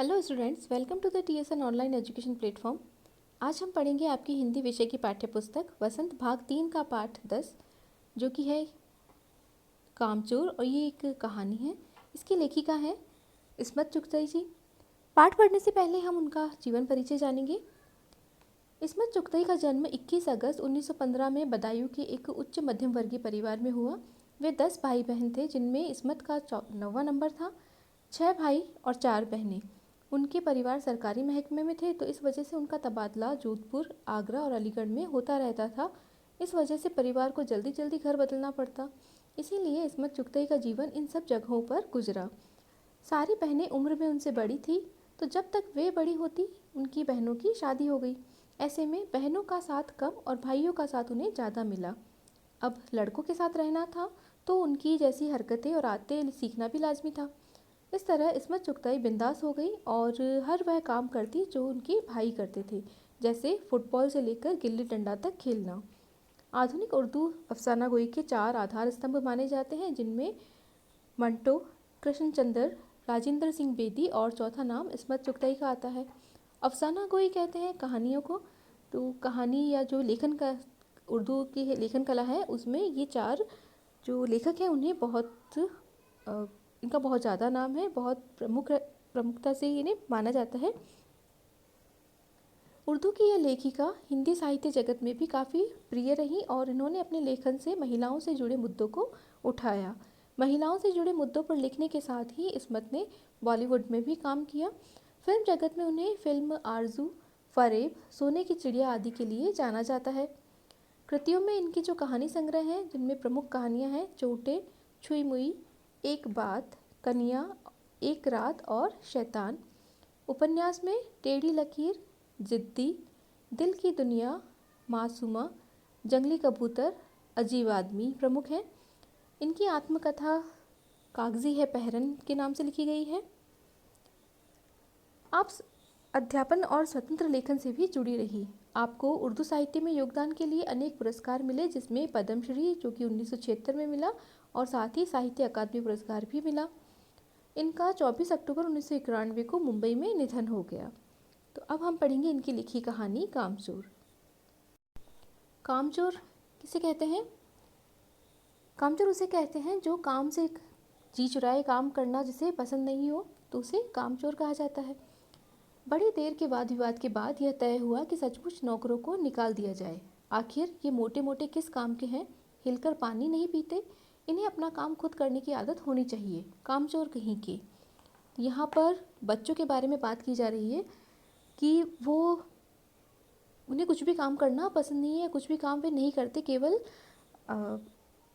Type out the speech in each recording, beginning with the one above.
Hello students, welcome to the TSN online education platform. आज हम पढ़ेंगे आपकी हिंदी विषय की पाठ्य पुस्तक वसंत भाग 3 का पाठ 10, जो कि है कामचोर, और ये एक कहानी है। इसकी लेखिका है इस्मत चुगताई जी। पाठ पढ़ने से पहले हम उनका जीवन परिचय जानेंगे। इस्मत चुगताई का जन्म 21 अगस्त 1915 में बदायूं के एक उच्च मध्यम वर्गीय परिवार में हुआ। वे 10 भाई बहन थे, जिनमें इस्मत का 9वां नंबर था। 6 भाई और 4 बहनें। उनके परिवार सरकारी महकमे में थे, तो इस वजह से उनका तबादला जोधपुर, आगरा और अलीगढ़ में होता रहता था। इस वजह से परिवार को जल्दी जल्दी घर बदलना पड़ता। इसीलिए इस्मत चुगताई का जीवन इन सब जगहों पर गुजरा। सारी बहनें उम्र में उनसे बड़ी थी, तो जब तक वे बड़ी होती उनकी बहनों की शादी हो गई। ऐसे में बहनों का साथ कम और भाइयों का साथ उन्हें ज़्यादा मिला। अब लड़कों के साथ रहना था, तो उनकी जैसी हरकतें और आदतें सीखना भी लाजमी था। इस तरह इस्मत चुगताई बिंदास हो गई और हर वह काम करती जो उनके भाई करते थे, जैसे फुटबॉल से लेकर गिल्ली डंडा तक खेलना। आधुनिक उर्दू अफसाना गोई के 4 आधार स्तंभ माने जाते हैं, जिनमें मंटो, कृष्णचंद्र, राजेंद्र सिंह बेदी और चौथा नाम इस्मत चुगताई का आता है। अफसाना गोई कहते हैं कहानियों को। तो कहानी या जो लेखन का उर्दू की लेखन कला है, उसमें ये 4 जो लेखक हैं उन्हें इनका बहुत ज़्यादा नाम है, बहुत प्रमुखता से इन्हें माना जाता है। उर्दू की यह लेखिका हिंदी साहित्य जगत में भी काफ़ी प्रिय रही और इन्होंने अपने लेखन से महिलाओं से जुड़े मुद्दों को उठाया। महिलाओं से जुड़े मुद्दों पर लिखने के साथ ही इस्मत ने बॉलीवुड में भी काम किया। फिल्म जगत में उन्हें फिल्म आरजू, फरेब, सोने की चिड़िया आदि के लिए जाना जाता है। कृतियों में इनकी जो कहानी संग्रह हैं, जिनमें प्रमुख कहानियां हैं चोटे, छुई मुई, एक बात, कन्या, एक रात और शैतान। उपन्यास में टेढ़ी लकीर, जिद्दी, दिल की दुनिया, मासूमा, जंगली कबूतर, अजीब आदमी प्रमुख हैं। इनकी आत्मकथा कागजी है पहरन के नाम से लिखी गई है। आप अध्यापन और स्वतंत्र लेखन से भी जुड़ी रही। आपको उर्दू साहित्य में योगदान के लिए अनेक पुरस्कार मिले, जिसमें पद्मश्री जो कि 1976 में मिला और साथ ही साहित्य अकादमी पुरस्कार भी मिला। इनका 24 अक्टूबर 1991 को मुंबई में निधन हो गया। तो अब हम पढ़ेंगे इनकी लिखी कहानी कामचोर। कामचोर किसे कहते हैं? कामचोर उसे कहते हैं जो काम से जी चुराए काम करना जिसे पसंद नहीं हो, तो उसे कामचोर कहा जाता है। बड़ी देर के वाद विवाद के बाद यह तय हुआ कि सचमुच नौकरों को निकाल दिया जाए। आखिर ये मोटे मोटे किस काम के हैं? हिलकर पानी नहीं पीते, इन्हें अपना काम खुद करने की आदत होनी चाहिए। कामचोर कहीं के। यहाँ पर बच्चों के बारे में बात की जा रही है कि उन्हें कुछ भी काम करना पसंद नहीं है, कुछ भी काम वे नहीं करते, केवल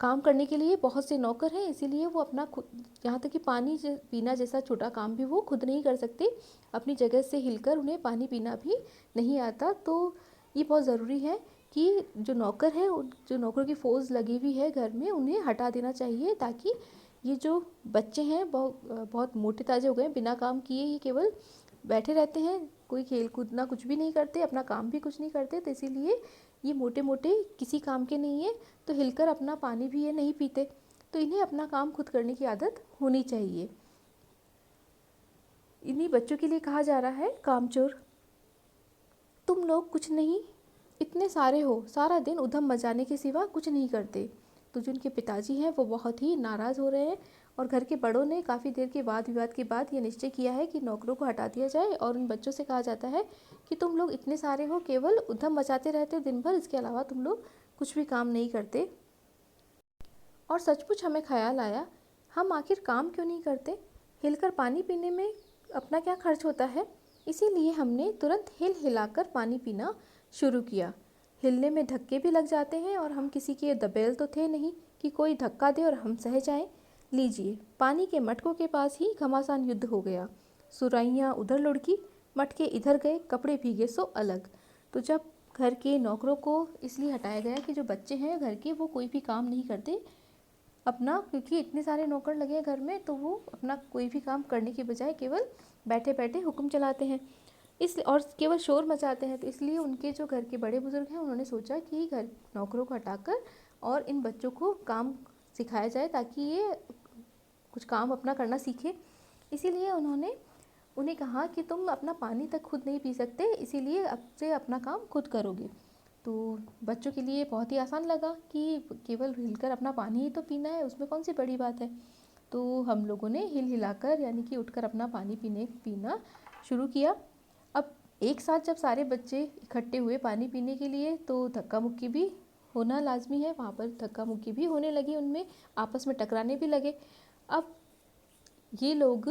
काम करने के लिए बहुत से नौकर हैं, इसीलिए वो अपना खुद, यहाँ तक कि पानी पीना जैसा छोटा काम भी वो खुद नहीं कर सकते। अपनी जगह से हिलकर उन्हें पानी पीना भी नहीं आता। तो ये बहुत ज़रूरी है कि जो नौकर है, जो नौकरों की फ़ौज लगी हुई है घर में, उन्हें हटा देना चाहिए, ताकि ये जो बच्चे हैं बहुत मोटे ताजे हो गए, बिना काम किए ये केवल बैठे रहते हैं, कोई खेल कूदना कुछ भी नहीं करते, अपना काम भी कुछ नहीं करते। तो इसीलिए ये मोटे मोटे किसी काम के नहीं है, तो हिलकर अपना पानी भी ये नहीं पीते। तो इन्हें अपना काम खुद करने की आदत होनी चाहिए। इन्हीं बच्चों के लिए कहा जा रहा है कामचोर। तुम लोग कुछ नहीं, इतने सारे हो, सारा दिन उधम मचाने के सिवा कुछ नहीं करते। तो जो उनके पिताजी हैं वो बहुत ही नाराज़ हो रहे हैं, और घर के बड़ों ने काफ़ी देर के वाद विवाद के बाद ये निश्चय किया है कि नौकरों को हटा दिया जाए। और उन बच्चों से कहा जाता है कि तुम लोग इतने सारे हो, केवल उधम मचाते रहते हो दिन भर, इसके अलावा तुम लोग कुछ भी काम नहीं करते। और सचमुच हमें ख्याल आया, हम आखिर काम क्यों नहीं करते? हिलकर पानी पीने में अपना क्या खर्च होता है? इसीलिए हमने तुरंत हिल हिलाकर पानी पीना शुरू किया। हिलने में धक्के भी लग जाते हैं, और हम किसी के दबेल तो थे नहीं कि कोई धक्का दे और हम सह जाएं। लीजिए, पानी के मटकों के पास ही घमासान युद्ध हो गया। सुराइयाँ उधर लुढ़की, मटके इधर गए, कपड़े भीगे सो अलग। तो जब घर के नौकरों को इसलिए हटाया गया कि जो बच्चे हैं घर के, वो कोई भी काम नहीं करते अपना, क्योंकि इतने सारे नौकर लगे हैं घर में, तो वो अपना कोई भी काम करने के बजाय केवल बैठे बैठे हुक्म चलाते हैं, और केवल शोर मचाते हैं। तो इसलिए उनके जो घर के बड़े बुजुर्ग हैं, उन्होंने सोचा कि घर नौकरों को हटाकर और इन बच्चों को काम सिखाया जाए, ताकि ये कुछ काम अपना करना सीखे। इसीलिए उन्होंने उन्हें कहा कि तुम अपना पानी तक खुद नहीं पी सकते, इसीलिए अब से अपना काम खुद करोगे। तो बच्चों के लिए बहुत ही आसान लगा कि केवल हिलकर अपना पानी ही तो पीना है, उसमें कौन सी बड़ी बात है। तो हम लोगों ने हिल हिलाकर यानी कि उठकर अपना पानी पीना शुरू किया। अब एक साथ जब सारे बच्चे इकट्ठे हुए पानी पीने के लिए तो धक्का मुक्की भी होना लाजमी है, वहाँ पर धक्का मुक्की भी होने लगी, उनमें आपस में टकराने भी लगे। अब ये लोग,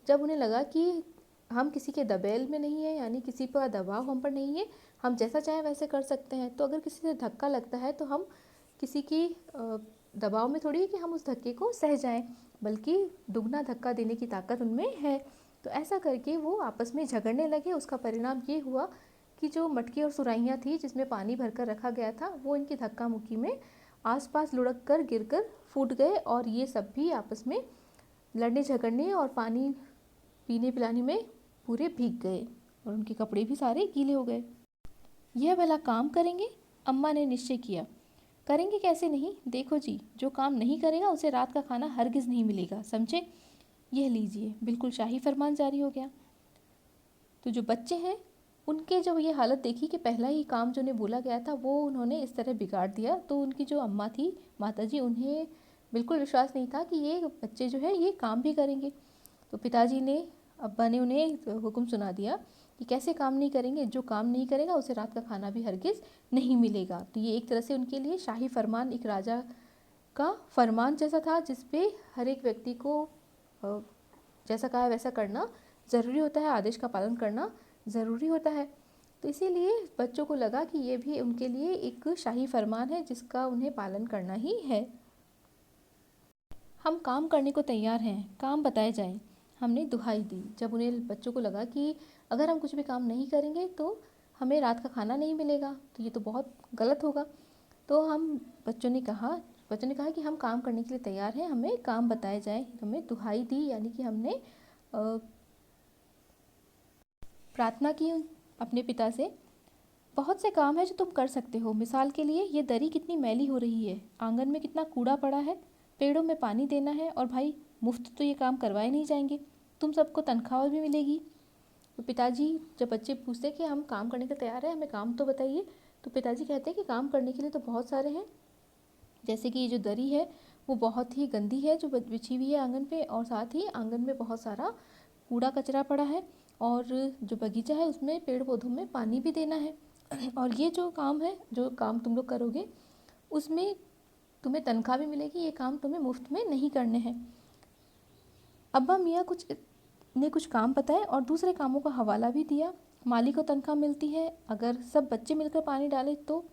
जब उन्हें लगा कि हम किसी के दबेल में नहीं है, यानी किसी पर दबाव हम पर नहीं है, हम जैसा चाहे वैसे कर सकते हैं, तो अगर किसी से धक्का लगता है तो हम किसी की दबाव में थोड़ी है कि हम उस धक्के को सह जाएं, बल्कि दुगना धक्का देने की ताकत उनमें है। तो ऐसा करके वो आपस में झगड़ने लगे। उसका परिणाम ये हुआ कि जो मटकी और सुराहियाँ थी जिसमें पानी भरकर रखा गया था, वो इनकी धक्का मुक्की में आसपास लुढ़क कर गिर कर फूट गए, और ये सब भी आपस में लड़ने झगड़ने और पानी पीने पिलाने में पूरे भीग गए, और उनके कपड़े भी सारे गीले हो गए। यह भला काम करेंगे? अम्मा ने निश्चय किया। करेंगे कैसे नहीं, देखो जी, जो काम नहीं करेगा उसे रात का खाना हरगिज़ नहीं मिलेगा, समझे। यह लीजिए, बिल्कुल शाही फरमान जारी हो गया। तो जो बच्चे हैं उनके जब ये हालत देखी कि पहला ही काम जो उन्हें बोला गया था वो उन्होंने इस तरह बिगाड़ दिया, तो उनकी जो अम्मा थी, माता जी, उन्हें बिल्कुल विश्वास नहीं था कि ये बच्चे जो है ये काम भी करेंगे। तो पिताजी ने, अब्बा ने उन्हें हुक्म सुना दिया कि कैसे काम नहीं करेंगे, जो काम नहीं करेगा उसे रात का खाना भी हरगिज़ नहीं मिलेगा। तो ये एक तरह से उनके लिए शाही फरमान, एक राजा का फरमान जैसा था, जिस पे हर एक व्यक्ति को जैसा कहा वैसा करना ज़रूरी होता है, आदेश का पालन करना ज़रूरी होता है। तो इसीलिए बच्चों को लगा कि ये भी उनके लिए एक शाही फरमान है जिसका उन्हें पालन करना ही है। हम काम करने को तैयार हैं, काम बताए जाएं, हमने दुहाई दी। जब उन्हें, बच्चों को लगा कि अगर हम कुछ भी काम नहीं करेंगे तो हमें रात का खाना नहीं मिलेगा, तो ये तो बहुत गलत होगा। तो बच्चों ने कहा कि हम काम करने के लिए तैयार हैं, हमें काम बताए जाएं। हमें दुहाई दी, यानी कि हमने प्रार्थना की अपने पिता से। बहुत से काम है जो तुम कर सकते हो, मिसाल के लिए ये दरी कितनी मैली हो रही है, आंगन में कितना कूड़ा पड़ा है, पेड़ों में पानी देना है, और भाई मुफ्त तो ये काम करवाए नहीं जाएंगे, तुम सबको तनख्वाह भी मिलेगी। तो पिताजी, जब बच्चे पूछते कि हम काम करने के तैयार हैं, हमें काम तो बताइए, तो पिताजी कहते हैं कि काम करने के लिए तो बहुत सारे हैं। जैसे कि ये जो दरी है वो बहुत ही गंदी है जो बिछी हुई है आंगन पे, और साथ ही आंगन में बहुत सारा कूड़ा कचरा पड़ा है, और जो बगीचा है उसमें पेड़ पौधों में पानी भी देना है। और ये जो काम है, जो काम तुम लोग करोगे, उसमें तुम्हें तनख्वाह भी मिलेगी, ये काम तुम्हें मुफ्त में नहीं करने हैं। अब्बा मियाँ ने कुछ काम बताए और दूसरे कामों का हवाला भी दिया। माली को तनख्वाह मिलती है, अगर सब बच्चे मिलकर पानी डालें तो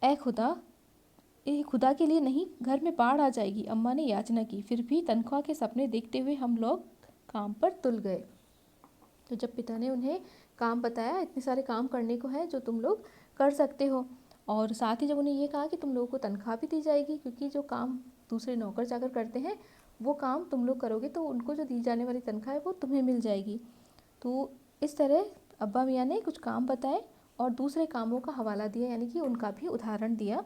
ए खुदा के लिए नहीं, घर में बाढ़ आ जाएगी, अम्मा ने याचना की। फिर भी तनख्वाह के सपने देखते हुए हम लोग काम पर तुल गए। तो जब पिता ने उन्हें काम बताया, इतने सारे काम करने को है जो तुम लोग कर सकते हो, और साथ ही जब उन्हें ये कहा कि तुम लोगों को तनख्वाह भी दी जाएगी, क्योंकि जो काम दूसरे नौकर चाकर करते हैं वो काम तुम लोग करोगे तो उनको जो दी जाने वाली तनख्वाह है वो तुम्हें मिल जाएगी। तो इस तरह अब्बा मियाँ ने कुछ काम बताए और दूसरे कामों का हवाला दिया, यानी कि उनका भी उदाहरण दिया।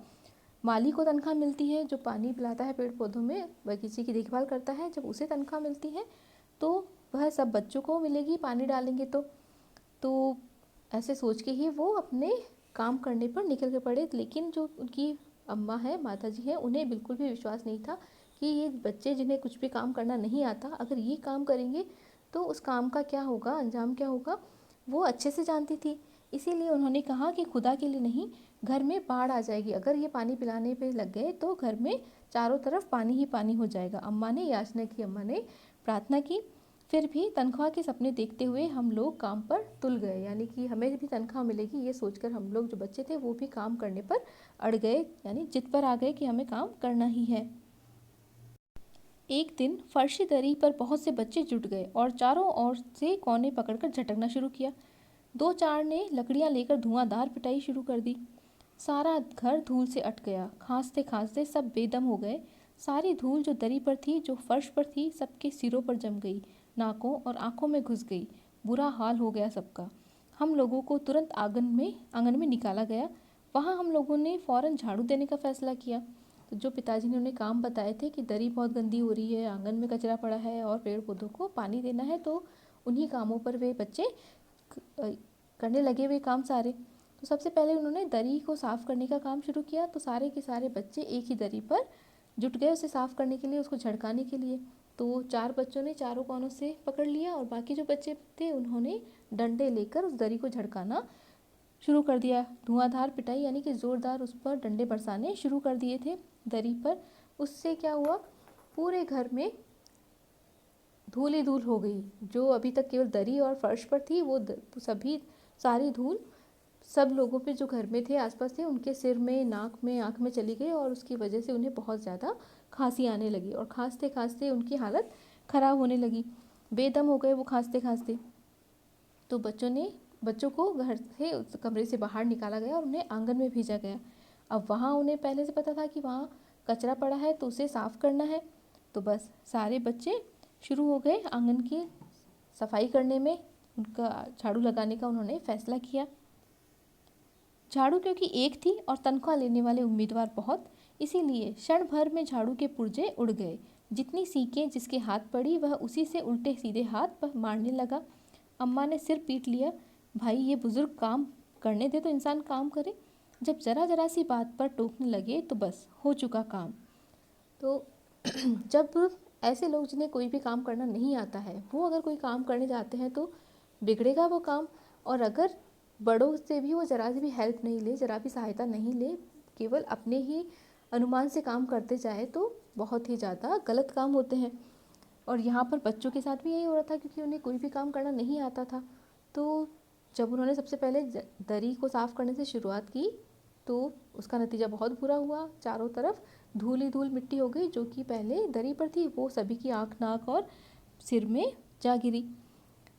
माली को तनख्वाह मिलती है, जो पानी पिलाता है पेड़ पौधों में, बगीचे की देखभाल करता है, जब उसे तनख्वाह मिलती है तो वह सब बच्चों को मिलेगी पानी डालेंगे तो ऐसे सोच के ही वो अपने काम करने पर निकल के पड़े। लेकिन जो उनकी अम्मा है, माता जी हैं, उन्हें बिल्कुल भी विश्वास नहीं था कि ये बच्चे जिन्हें कुछ भी काम करना नहीं आता, अगर ये काम करेंगे तो उस काम का क्या होगा, अंजाम क्या होगा, वो अच्छे से जानती थी। इसीलिए उन्होंने कहा कि खुदा के लिए नहीं, घर में बाढ़ आ जाएगी, अगर ये पानी पिलाने पे लग गए तो घर में चारों तरफ पानी ही पानी हो जाएगा। अम्मा ने याचना की, अम्मा ने प्रार्थना की। फिर भी तनख्वाह के सपने देखते हुए हम लोग काम पर तुल गए, यानी कि हमें भी तनख्वाह मिलेगी ये सोचकर हम लोग जो बच्चे थे वो भी काम करने पर अड़ गए, यानी जिद पर आ गए कि हमें काम करना ही है। एक दिन फर्शी दरी पर बहुत से बच्चे जुट गए और चारों ओर से कोने पकड़कर झटकना शुरू किया। दो चार ने लकड़ियां लेकर धुआंधार पिटाई शुरू कर दी। सारा घर धूल से अट गया, खांसते खांसते सब बेदम हो गए। सारी धूल जो दरी पर थी, जो फर्श पर थी, सबके सिरों पर जम गई, नाकों और आंखों में घुस गई। बुरा हाल हो गया सबका। हम लोगों को तुरंत आंगन में निकाला गया। वहाँ हम लोगों ने फ़ौरन झाड़ू देने का फैसला किया। तो जो पिताजी ने उन्हें काम बताए थे कि दरी बहुत गंदी हो रही है, आंगन में कचरा पड़ा है और पेड़ पौधों को पानी देना है, तो उन्हीं कामों पर वे बच्चे करने लगे वे काम सारे। तो सबसे पहले उन्होंने दरी को साफ़ करने का काम शुरू किया। तो सारे के सारे बच्चे एक ही दरी पर जुट गए उसे साफ़ करने के लिए, उसको झड़काने के लिए। तो 4 बच्चों ने चारों कोनों से पकड़ लिया और बाकी जो बच्चे थे उन्होंने डंडे लेकर उस दरी को झड़काना शुरू कर दिया। धुआंधार पिटाई यानी कि ज़ोरदार उस पर डंडे बरसाने शुरू कर दिए थे दरी पर। उससे क्या हुआ, पूरे घर में धूल ही धूल हो गई। जो अभी तक केवल दरी और फर्श पर थी वो सभी सारी धूल सब लोगों पे जो घर में थे आसपास थे उनके सिर में, नाक में, आँख में चली गई और उसकी वजह से उन्हें बहुत ज़्यादा खांसी आने लगी और खांसते खांसते उनकी हालत ख़राब होने लगी। बेदम हो गए वो खांसते खांसते। तो बच्चों को घर से उस कमरे से बाहर निकाला गया और उन्हें आंगन में भेजा गया। अब वहाँ उन्हें पहले से पता था कि वहाँ कचरा पड़ा है तो उसे साफ़ करना है। तो बस सारे बच्चे शुरू हो गए आंगन की सफाई करने में, उनका झाड़ू लगाने का उन्होंने फैसला किया। झाड़ू क्योंकि एक थी और तनख्वाह लेने वाले उम्मीदवार बहुत, इसीलिए क्षण भर में झाड़ू के पुर्जे उड़ गए। जितनी सीकें जिसके हाथ पड़ी वह उसी से उल्टे सीधे हाथ पर मारने लगा। अम्मा ने सिर पीट लिया, भाई ये बुजुर्ग काम करने दे तो इंसान काम करे, जब जरा जरा सी बात पर टोकने लगे तो बस हो चुका काम। तो जब ऐसे लोग जिन्हें कोई भी काम करना नहीं आता है वो अगर कोई काम करने जाते हैं तो बिगड़ेगा वो काम। और अगर बड़ों से भी वो ज़रा सी भी हेल्प नहीं ले, ज़रा भी सहायता नहीं ले, केवल अपने ही अनुमान से काम करते जाए तो बहुत ही ज़्यादा गलत काम होते हैं। और यहाँ पर बच्चों के साथ भी यही हो रहा था क्योंकि उन्हें कोई भी काम करना नहीं आता था। तो जब उन्होंने सबसे पहले दरी को साफ़ करने से शुरुआत की तो उसका नतीजा बहुत बुरा हुआ। चारों तरफ धूल ही धूल मिट्टी हो गई, जो कि पहले दरी पर थी वो सभी की आँख, नाक और सिर में जा गिरी।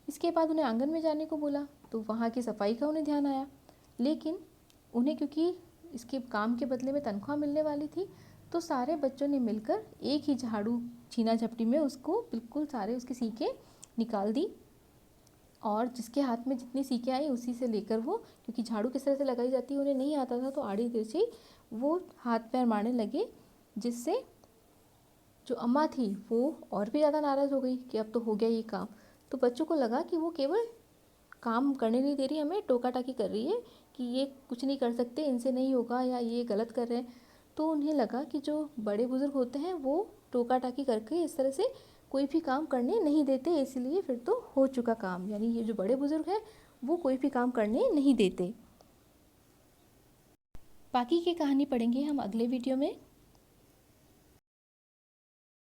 इसके बाद उन्हें आंगन में जाने को बोला तो वहाँ की सफाई का उन्हें ध्यान आया, लेकिन उन्हें क्योंकि इसके काम के बदले में तनख्वाह मिलने वाली थी तो सारे बच्चों ने मिलकर एक ही झाड़ू छीना झपटी में उसको बिल्कुल सारे उसकी सीकें निकाल दी। और जिसके हाथ में जितनी सीखें आई उसी से लेकर वो, क्योंकि झाड़ू किस तरह से लगाई जाती है उन्हें नहीं आता था, तो आड़ी तिरछी वो हाथ पैर मारने लगे, जिससे जो अम्मा थी वो और भी ज़्यादा नाराज़ हो गई कि अब तो हो गया ये काम। तो बच्चों को लगा कि वो केवल काम करने नहीं दे रही, हमें टोका टाकी कर रही है कि ये कुछ नहीं कर सकते, इनसे नहीं होगा या ये गलत कर रहे हैं। तो उन्हें लगा कि जो बड़े बुजुर्ग होते हैं वो टोका टाकी करके इस तरह से कोई भी काम करने नहीं देते, इसलिए फिर तो हो चुका काम, यानी ये जो बड़े बुजुर्ग हैं वो कोई भी काम करने नहीं देते। बाकी की कहानी पढ़ेंगे हम अगले वीडियो में।